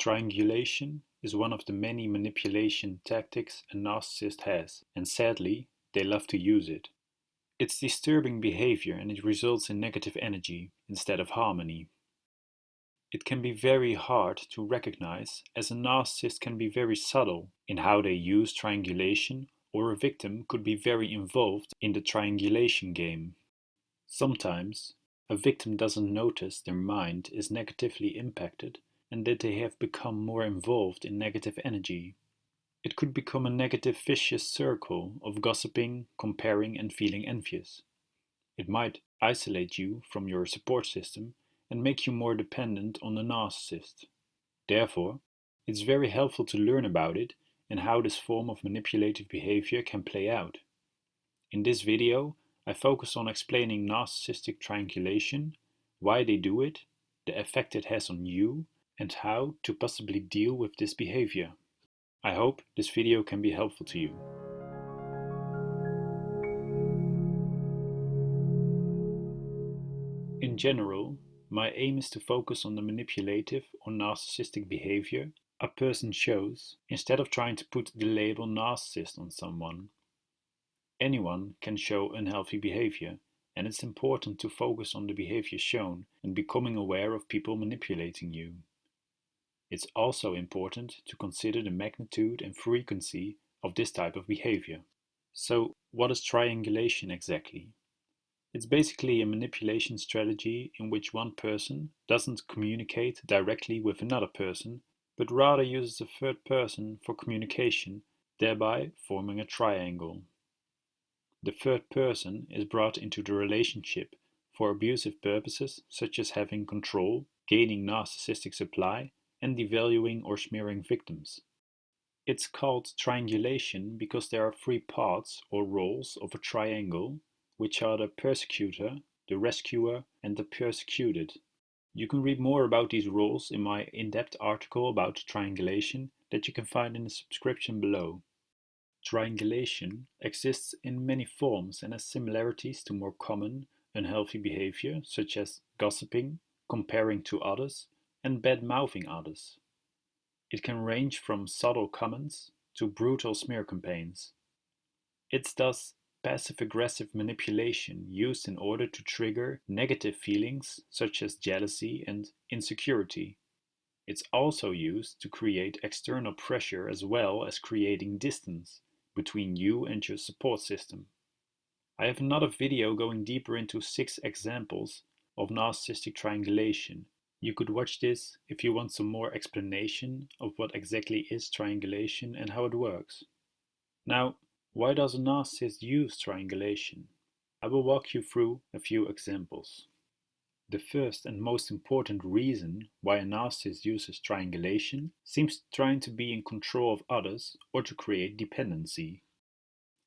Triangulation is one of the many manipulation tactics a narcissist has, and sadly, they love to use it. It's disturbing behavior and it results in negative energy instead of harmony. It can be very hard to recognize, as a narcissist can be very subtle in how they use triangulation, or a victim could be very involved in the triangulation game. Sometimes, a victim doesn't notice their mind is negatively impacted and that they have become more involved in negative energy. It could become a negative vicious circle of gossiping, comparing, and feeling envious. It might isolate you from your support system and make you more dependent on the narcissist. Therefore, it's very helpful to learn about it and how this form of manipulative behavior can play out. In this video, I focus on explaining narcissistic triangulation, why they do it, the effect it has on you, and how to possibly deal with this behavior. I hope this video can be helpful to you. In general, my aim is to focus on the manipulative or narcissistic behavior a person shows, instead of trying to put the label narcissist on someone. Anyone can show unhealthy behavior, and it's important to focus on the behavior shown and becoming aware of people manipulating you. It's also important to consider the magnitude and frequency of this type of behavior. So, what is triangulation exactly? It's basically a manipulation strategy in which one person doesn't communicate directly with another person, but rather uses a third person for communication, thereby forming a triangle. The third person is brought into the relationship for abusive purposes such as having control, gaining narcissistic supply, and devaluing or smearing victims. It's called triangulation because there are three parts or roles of a triangle, which are the persecutor, the rescuer, and the persecuted. You can read more about these roles in my in-depth article about triangulation that you can find in the subscription below. Triangulation exists in many forms and has similarities to more common, unhealthy behavior such as gossiping, comparing to others, and bad-mouthing others. It can range from subtle comments to brutal smear campaigns. It's thus passive-aggressive manipulation used in order to trigger negative feelings such as jealousy and insecurity. It's also used to create external pressure as well as creating distance between you and your support system. I have another video going deeper into 6 examples of narcissistic triangulation. You could watch this if you want some more explanation of what exactly is triangulation and how it works. Now, why does a narcissist use triangulation? I will walk you through a few examples. The first and most important reason why a narcissist uses triangulation seems trying to be in control of others or to create dependency.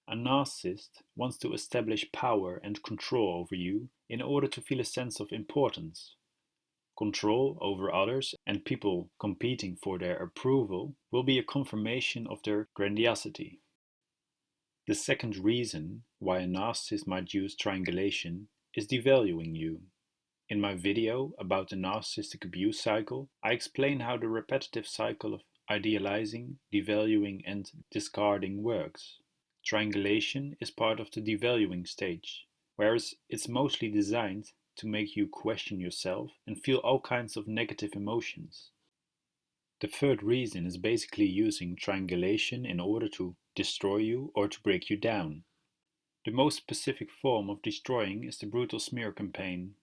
A narcissist wants to establish power and control over you in order to feel a sense of importance. Control over others and people competing for their approval will be a confirmation of their grandiosity. The second reason why a narcissist might use triangulation is devaluing you. In my video about the narcissistic abuse cycle, I explain how the repetitive cycle of idealizing, devaluing, and discarding works. Triangulation is part of the devaluing stage, whereas it's mostly designed to make you question yourself and feel all kinds of negative emotions. The third reason is basically using triangulation in order to destroy you or to break you down. The most specific form of destroying is the brutal smear campaign.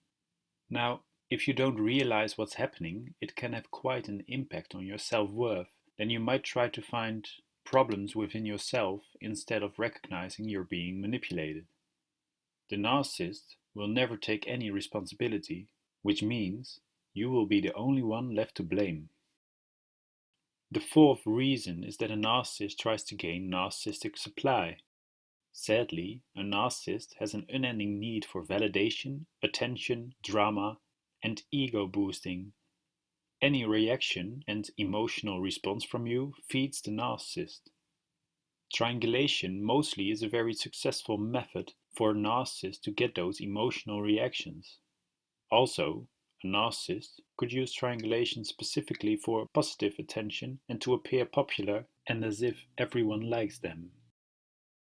Now, if you don't realize what's happening, it can have quite an impact on your self-worth. Then you might try to find problems within yourself instead of recognizing you're being manipulated. The narcissist will never take any responsibility, which means you will be the only one left to blame. The fourth reason is that a narcissist tries to gain narcissistic supply. Sadly, a narcissist has an unending need for validation, attention, drama, and ego boosting. Any reaction and emotional response from you feeds the narcissist. Triangulation mostly is a very successful method for a narcissist to get those emotional reactions. Also, A narcissist could use triangulation specifically for positive attention and to appear popular and as if everyone likes them.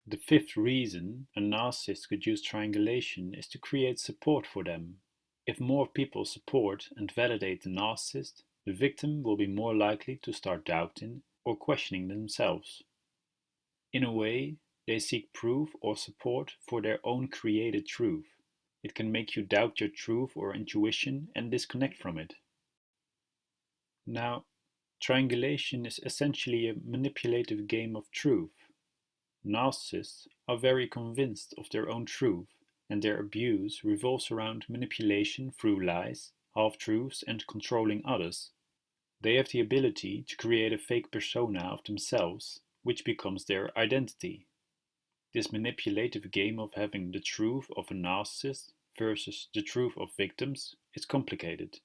The fifth reason a narcissist could use triangulation is to create support for them. If more people support and validate the narcissist, the victim will be more likely to start doubting or questioning themselves. In a way, they seek proof or support for their own created truth. It can make you doubt your truth or intuition and disconnect from it. Now, triangulation is essentially a manipulative game of truth. Narcissists are very convinced of their own truth, and their abuse revolves around manipulation through lies, half-truths, and controlling others. They have the ability to create a fake persona of themselves, which becomes their identity. This manipulative game of having the truth of a narcissist versus the truth of victims is complicated.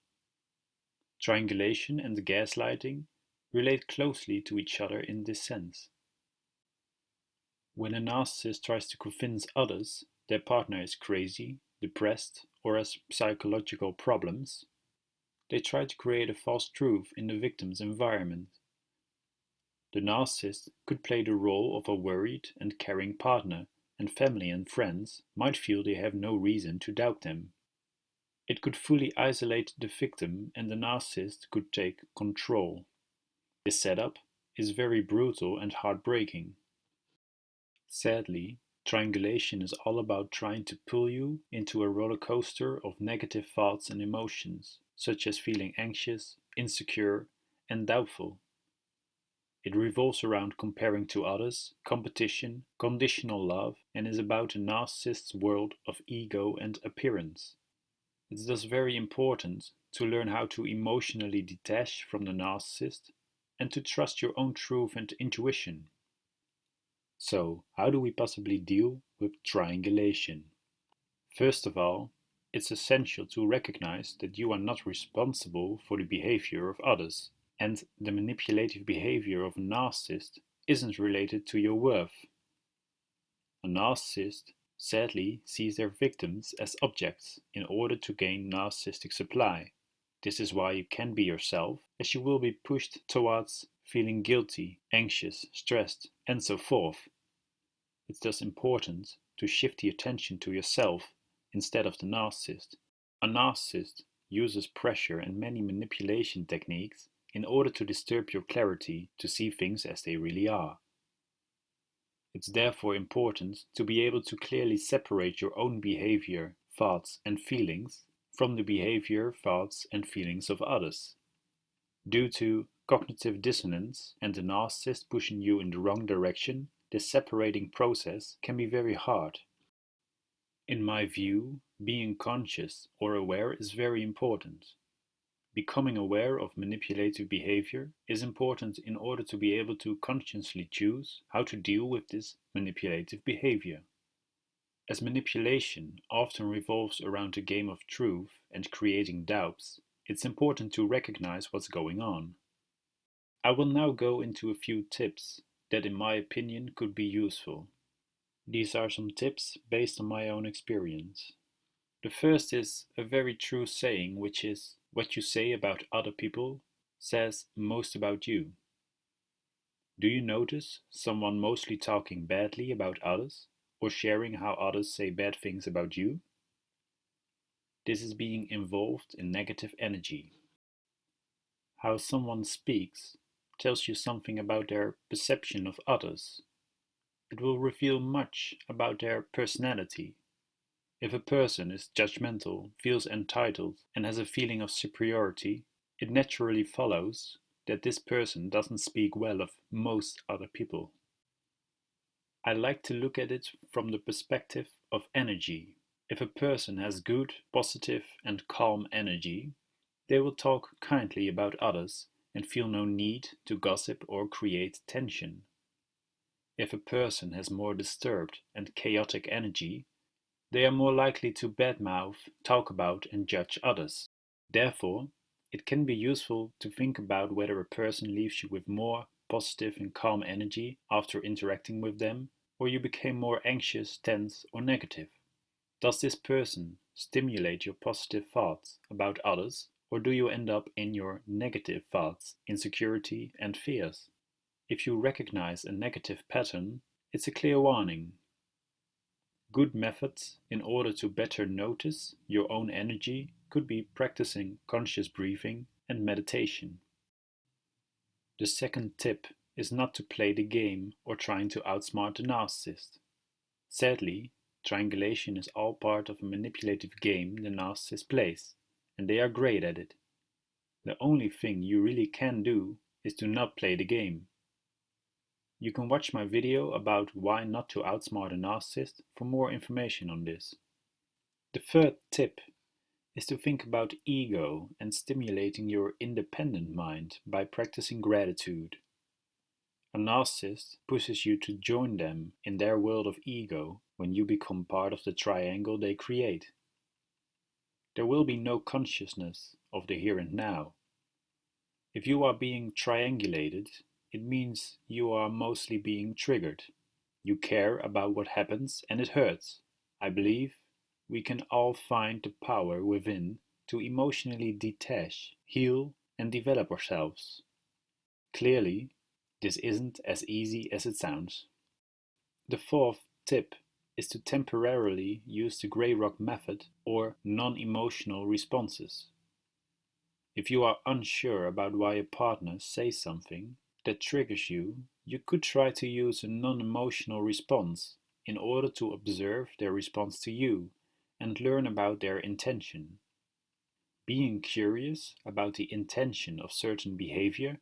Triangulation and gaslighting relate closely to each other in this sense. When a narcissist tries to convince others their partner is crazy, depressed, or has psychological problems, they try to create a false truth in the victim's environment. The narcissist could play the role of a worried and caring partner, and family and friends might feel they have no reason to doubt them. It could fully isolate the victim, and the narcissist could take control. This setup is very brutal and heartbreaking. Sadly, triangulation is all about trying to pull you into a roller coaster of negative thoughts and emotions, such as feeling anxious, insecure, and doubtful. It revolves around comparing to others, competition, conditional love, and is about a narcissist's world of ego and appearance. It's thus very important to learn how to emotionally detach from the narcissist and to trust your own truth and intuition. So, how do we possibly deal with triangulation? First of all, it's essential to recognize that you are not responsible for the behavior of others, and the manipulative behavior of a narcissist isn't related to your worth. A narcissist sadly sees their victims as objects in order to gain narcissistic supply. This is why you can't be yourself, as you will be pushed towards feeling guilty, anxious, stressed, and so forth. It's thus important to shift the attention to yourself instead of the narcissist. A narcissist uses pressure and many manipulation techniques in order to disturb your clarity to see things as they really are. It's therefore important to be able to clearly separate your own behavior, thoughts, and feelings from the behavior, thoughts, and feelings of others. Due to cognitive dissonance and the narcissist pushing you in the wrong direction, this separating process can be very hard. In my view, being conscious or aware is very important. Becoming aware of manipulative behavior is important in order to be able to consciously choose how to deal with this manipulative behavior. As manipulation often revolves around a game of truth and creating doubts, it's important to recognize what's going on. I will now go into a few tips that in my opinion could be useful. These are some tips based on my own experience. The first is a very true saying, which is, what you say about other people says most about you. Do you notice someone mostly talking badly about others or sharing how others say bad things about you? This is being involved in negative energy. How someone speaks tells you something about their perception of others. It will reveal much about their personality. If a person is judgmental, feels entitled, and has a feeling of superiority, it naturally follows that this person doesn't speak well of most other people. I like to look at it from the perspective of energy. If a person has good, positive, and calm energy, they will talk kindly about others and feel no need to gossip or create tension. If a person has more disturbed and chaotic energy, they are more likely to badmouth, talk about, and judge others. Therefore, it can be useful to think about whether a person leaves you with more positive and calm energy after interacting with them, or you became more anxious, tense, or negative. Does this person stimulate your positive thoughts about others, or do you end up in your negative thoughts, insecurity, and fears? If you recognize a negative pattern, it's a clear warning. Good methods in order to better notice your own energy could be practicing conscious breathing and meditation. The second tip is not to play the game or trying to outsmart the narcissist. Sadly, triangulation is all part of a manipulative game the narcissist plays, and they are great at it. The only thing you really can do is to not play the game. You can watch my video about why not to outsmart a narcissist for more information on this. The third tip is to think about ego and stimulating your independent mind by practicing gratitude. A narcissist pushes you to join them in their world of ego when you become part of the triangle they create. There will be no consciousness of the here and now. If you are being triangulated, it means you are mostly being triggered. You care about what happens and it hurts. I believe we can all find the power within to emotionally detach, heal, and develop ourselves. Clearly, this isn't as easy as it sounds. The fourth tip is to temporarily use the Grey Rock method or non-emotional responses. If you are unsure about why a partner says something that triggers you, you could try to use a non-emotional response in order to observe their response to you and learn about their intention. Being curious about the intention of certain behavior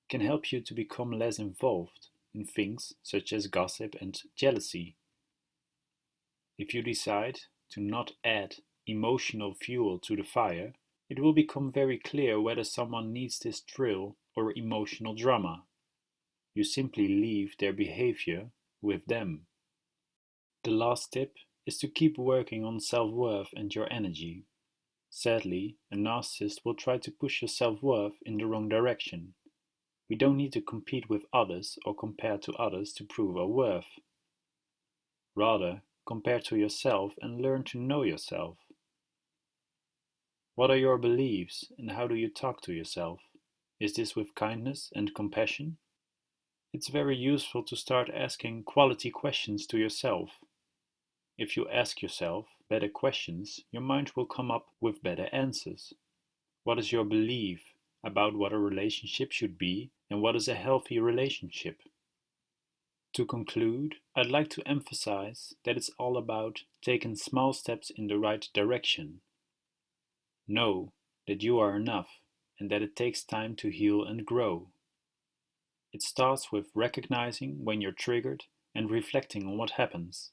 can help you to become less involved in things such as gossip and jealousy. If you decide to not add emotional fuel to the fire, it will become very clear whether someone needs this thrill or emotional drama. You simply leave their behavior with them. The last tip is to keep working on self-worth and your energy. Sadly, a narcissist will try to push your self-worth in the wrong direction. We don't need to compete with others or compare to others to prove our worth. Rather, compare to yourself and learn to know yourself. What are your beliefs and how do you talk to yourself? Is this with kindness and compassion? It's very useful to start asking quality questions to yourself. If you ask yourself better questions, your mind will come up with better answers. What is your belief about what a relationship should be and what is a healthy relationship? To conclude, I'd like to emphasize that it's all about taking small steps in the right direction. Know that you are enough and that it takes time to heal and grow. It starts with recognizing when you're triggered and reflecting on what happens.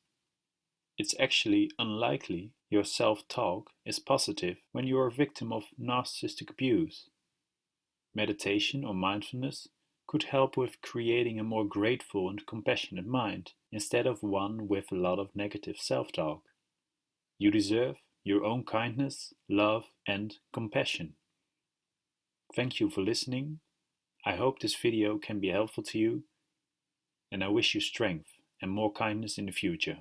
It's actually unlikely your self-talk is positive when you are a victim of narcissistic abuse. Meditation or mindfulness could help with creating a more grateful and compassionate mind instead of one with a lot of negative self-talk. You deserve your own kindness, love, and compassion. Thank you for listening. I hope this video can be helpful to you, and I wish you strength and more kindness in the future.